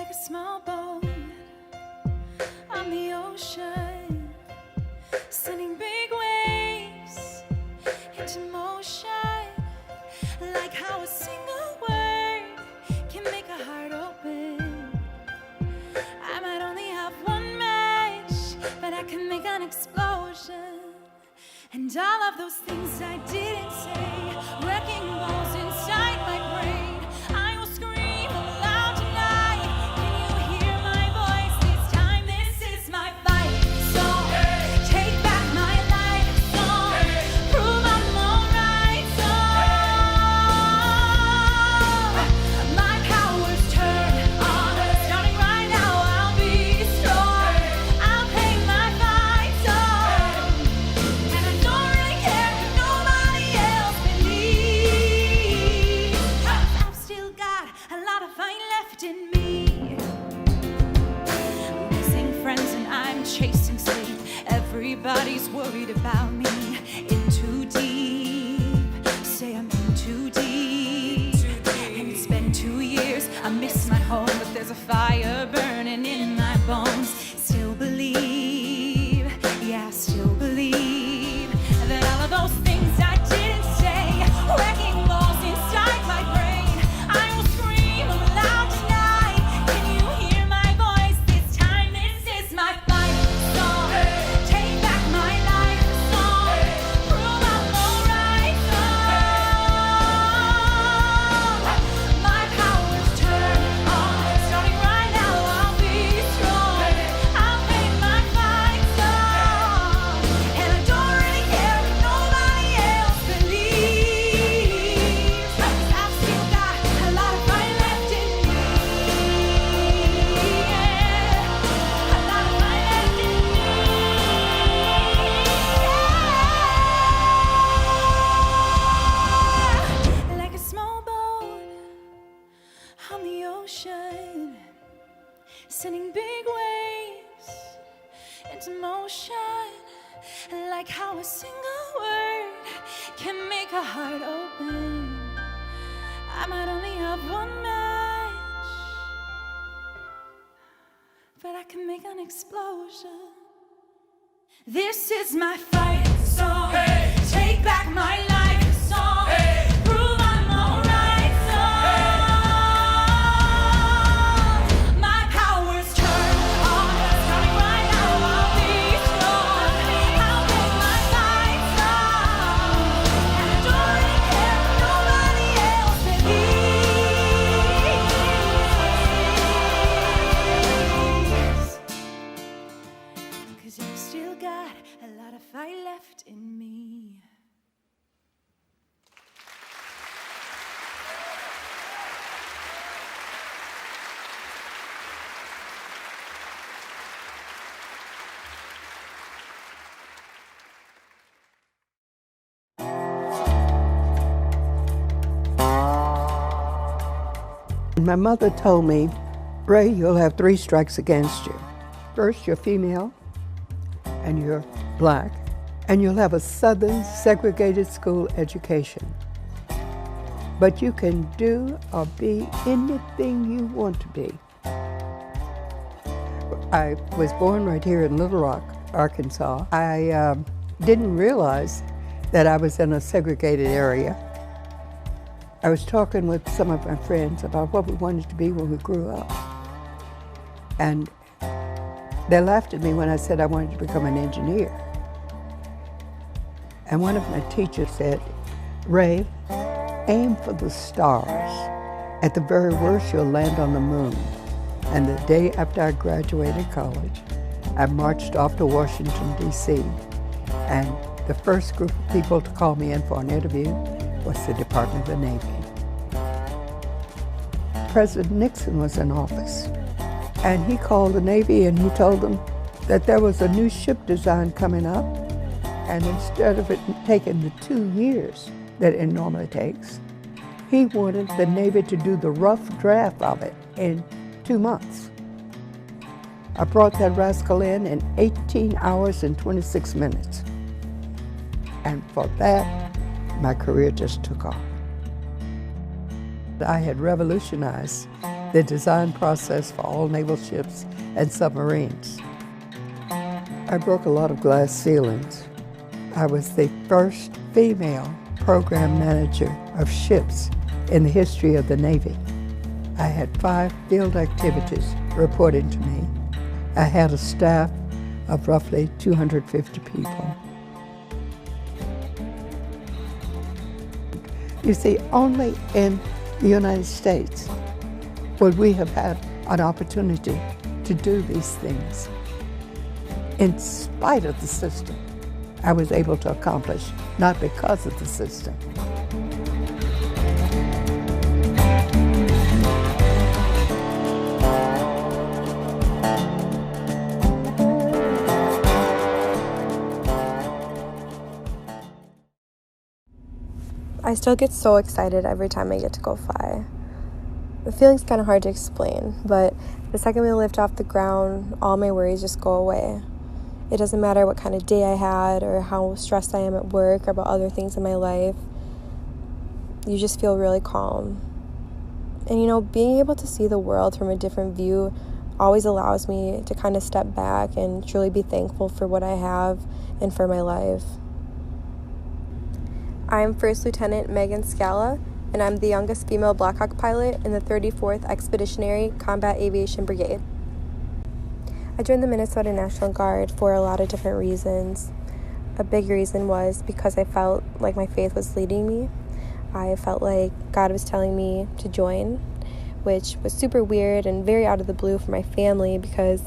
like a small boat on the ocean, sending big waves into motion, like how a single word can make a heart open. I might only have one match, but I can make an explosion. And all of those things I didn't say, wrecking balls inside my brain. I will scream aloud tonight. Can you hear my voice this time? This is my fight song. Take back my life song. Prove I'm alright song. My powers turn on. Starting right now, I'll be strong. I'll pay my fight song. And I don't really care if nobody else believes. I've still got a lot of fight left in me. Missing friends and I'm chasing sleep. Everybody's worried about me. In too deep. Say I'm in too deep. And it's been 2 years. I miss my home, but there's a fire burning in my bones. Still believe, yeah, I still believe that all of those things I didn't say, wrecking balls inside my brain. I will scream aloud tonight. Can you hear my voice this time? This is my fight song. Take back my life song. Prove I'm alright song. My powers turn on. Starting right now, I'll be strong. I'll pay my fight song. And I don't really care if nobody else believes. 'Cause I've still got a lot of fight left in me. A lot of fight left in me. Like a small boat on the ocean, sending big waves into motion, like how a single word can make a heart open. I might only have one match, but I can make an explosion. This is my fight song. Take back my life song. Prove I'm alright song. My powers turn on. Starting right now, I'll be strong. I'll make my fight song. And I don't really care if nobody else believes. 'Cause I've still got a lot of fight left in me. My mother told me, Ray, you'll have 3 strikes against you. First, you're female, and you're black, and you'll have a Southern segregated school education. But you can do or be anything you want to be. I was born right here in Little Rock, Arkansas. I didn't realize that I was in a segregated area. I was talking with some of my friends about what we wanted to be when we grew up. And they laughed at me when I said I wanted to become an engineer. And one of my teachers said, Ray, aim for the stars. At the very worst, you'll land on the moon. And the day after I graduated college, I marched off to Washington, D.C. And the first group of people to call me in for an interview was the Department of the Navy. President Nixon was in office, and he called the Navy and he told them that there was a new ship design coming up, and instead of it taking the 2 years that it normally takes, he wanted the Navy to do the rough draft of it in 2 months. I brought that rascal in 18 hours and 26 minutes. And for that, my career just took off. I had revolutionized the design process for all naval ships and submarines. I broke a lot of glass ceilings. I was the first female program manager of ships in the history of the Navy. I had 5 field activities reporting to me. I had a staff of roughly 250 people. You see, only in the United States would we have had an opportunity to do these things. In spite of the system, I was able to accomplish, not because of the system. I still get so excited every time I get to go fly. The feeling's kind of hard to explain, but the second we lift off the ground, all my worries just go away. It doesn't matter what kind of day I had or how stressed I am at work or about other things in my life. You just feel really calm. And you know, being able to see the world from a different view always allows me to kind of step back and truly be thankful for what I have and for my life. I'm First Lieutenant Megan Scala, and I'm the youngest female Black Hawk pilot in the 34th Expeditionary Combat Aviation Brigade. I joined the Minnesota National Guard for a lot of different reasons. A big reason was because I felt like my faith was leading me. I felt like God was telling me to join, which was super weird and very out of the blue for my family because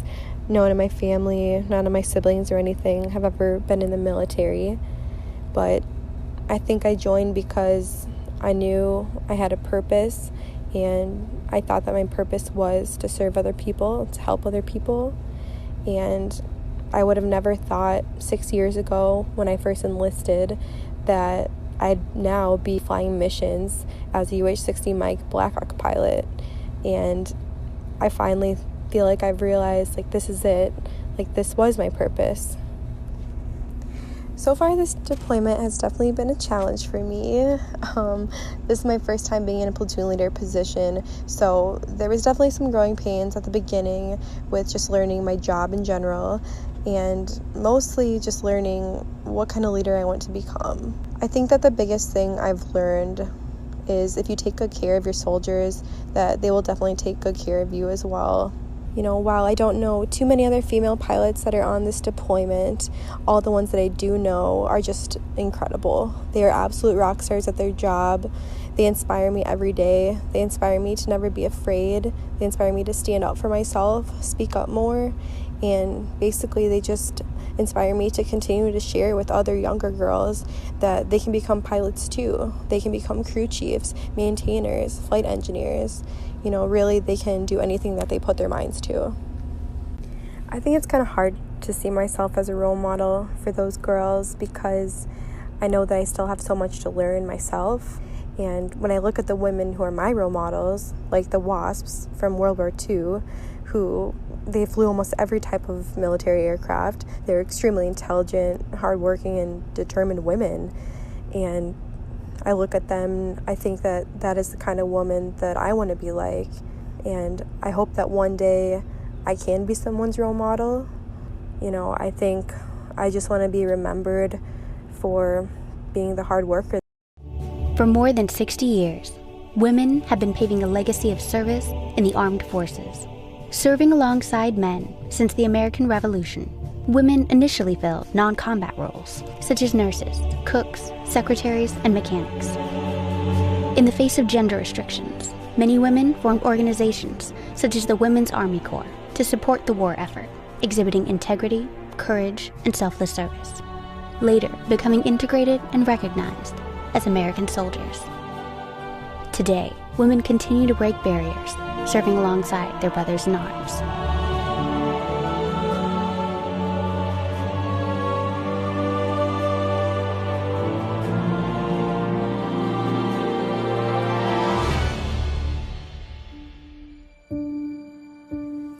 no one in my family, none of my siblings or anything have ever been in the military. But I think I joined because I knew I had a purpose, and I thought that my purpose was to serve other people, to help other people. And I would have never thought 6 years ago when I first enlisted that I'd now be flying missions as a UH-60 Mike Black Hawk pilot. And I finally feel like I've realized, like, this is it. Like, this was my purpose. So far, this deployment has definitely been a challenge for me. This is my first time being in a platoon leader position, so there was definitely some growing pains at the beginning with just learning my job in general, and mostly just learning what kind of leader I want to become. I think that the biggest thing I've learned is if you take good care of your soldiers, that they will definitely take good care of you as well. You know, while I don't know too many other female pilots that are on this deployment, all the ones that I do know are just incredible. They are absolute rock stars at their job. They inspire me every day. They inspire me to never be afraid. They inspire me to stand up for myself, speak up more, and basically they just inspire me to continue to share with other younger girls that they can become pilots too. They can become crew chiefs, maintainers, flight engineers. You know, really, they can do anything that they put their minds to. I think it's kind of hard to see myself as a role model for those girls because I know that I still have so much to learn myself. And when I look at the women who are my role models, like the WASPs from World War II, who they flew almost every type of military aircraft. They're extremely intelligent, hardworking, and determined women. And I look at them, I think that that is the kind of woman that I want to be like. And I hope that one day I can be someone's role model. You know, I think I just want to be remembered for being the hard worker. For more than 60 years, women have been paving a legacy of service in the armed forces. Serving alongside men since the American Revolution, women initially filled non-combat roles, such as nurses, cooks, secretaries, and mechanics. In the face of gender restrictions, many women formed organizations, such as the Women's Army Corps, to support the war effort, exhibiting integrity, courage, and selfless service, later becoming integrated and recognized as American soldiers. Today, women continue to break barriers, serving alongside their brothers in arms.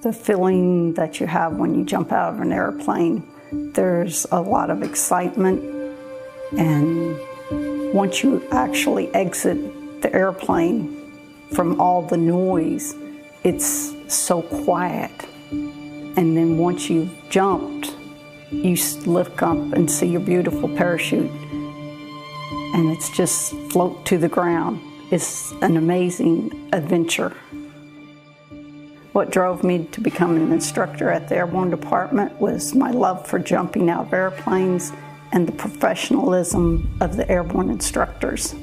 The feeling that you have when you jump out of an airplane, there's a lot of excitement, and once you actually exit the airplane from all the noise, it's so quiet. And then once you've jumped, you look up and see your beautiful parachute, and it's just float to the ground. It's an amazing adventure. What drove me to become an instructor at the Airborne Department was my love for jumping out of airplanes and the professionalism of the airborne instructors.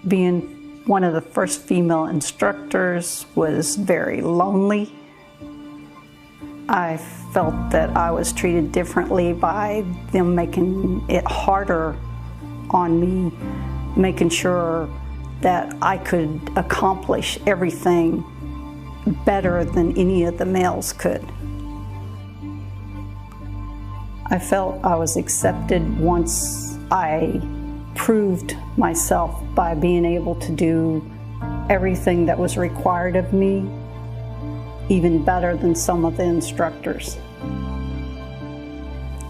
Being one of the first female instructors was very lonely. I felt that I was treated differently by them making it harder on me, making sure that I could accomplish everything better than any of the males could. I felt I was accepted once I proved myself by being able to do everything that was required of me, even better than some of the instructors.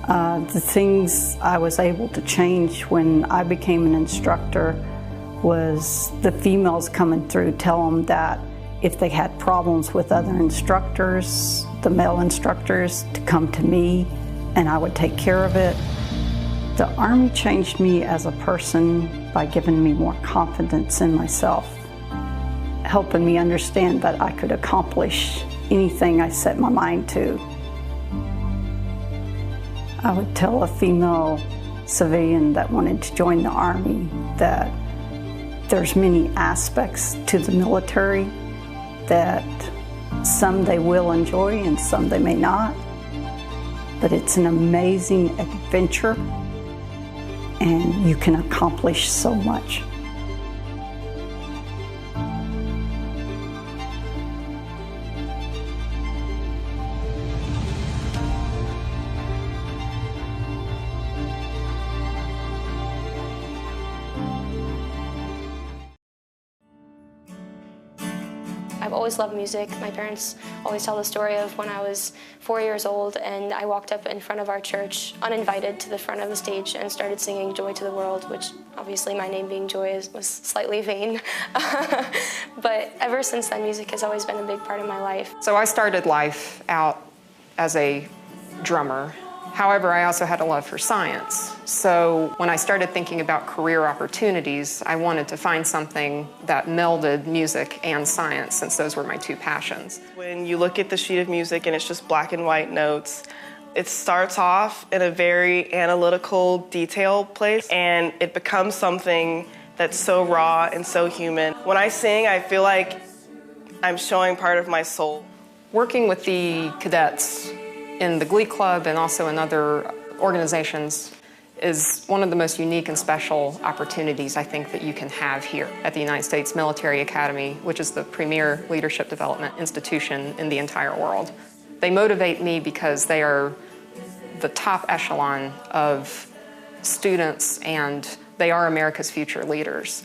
The things I was able to change when I became an instructor was the females coming through, tell them that if they had problems with other instructors, the male instructors, to come to me and I would take care of it. The Army changed me as a person by giving me more confidence in myself, helping me understand that I could accomplish anything I set my mind to. I would tell a female civilian that wanted to join the Army that there's many aspects to the military, that some they will enjoy and some they may not, but it's an amazing adventure and you can accomplish so much. I've always loved music. My parents always tell the story of when I was 4 years old and I walked up in front of our church, uninvited, to the front of the stage and started singing Joy to the World, which obviously my name being Joy was slightly vain. But ever since then, music has always been a big part of my life. So I started life out as a drummer. However, I also had a love for science. So when I started thinking about career opportunities, I wanted to find something that melded music and science, since those were my two passions. When you look at the sheet of music and it's just black and white notes, it starts off in a very analytical, detailed place, and it becomes something that's so raw and so human. When I sing, I feel like I'm showing part of my soul. Working with the cadets in the Glee Club and also in other organizations is one of the most unique and special opportunities I think that you can have here at the United States Military Academy, which is the premier leadership development institution in the entire world. They motivate me because they are the top echelon of students and they are America's future leaders.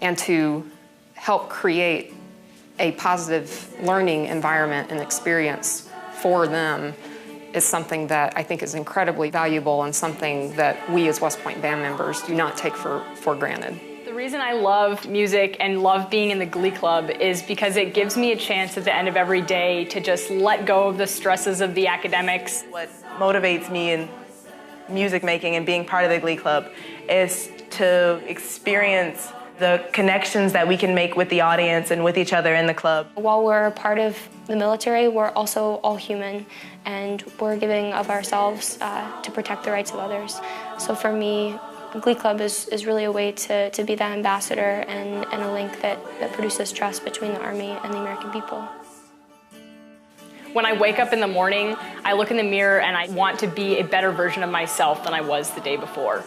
And to help create a positive learning environment and experience for them is something that I think is incredibly valuable and something that we as West Point band members do not take for granted. The reason I love music and love being in the Glee Club is because it gives me a chance at the end of every day to just let go of the stresses of the academics. What motivates me in music making and being part of the Glee Club is to experience the connections that we can make with the audience and with each other in the club. While we're a part of the military, we're also all human, and we're giving of ourselves to protect the rights of others. So for me, Glee Club is really a way to be that ambassador and a link that produces trust between the Army and the American people. When I wake up in the morning, I look in the mirror and I want to be a better version of myself than I was the day before.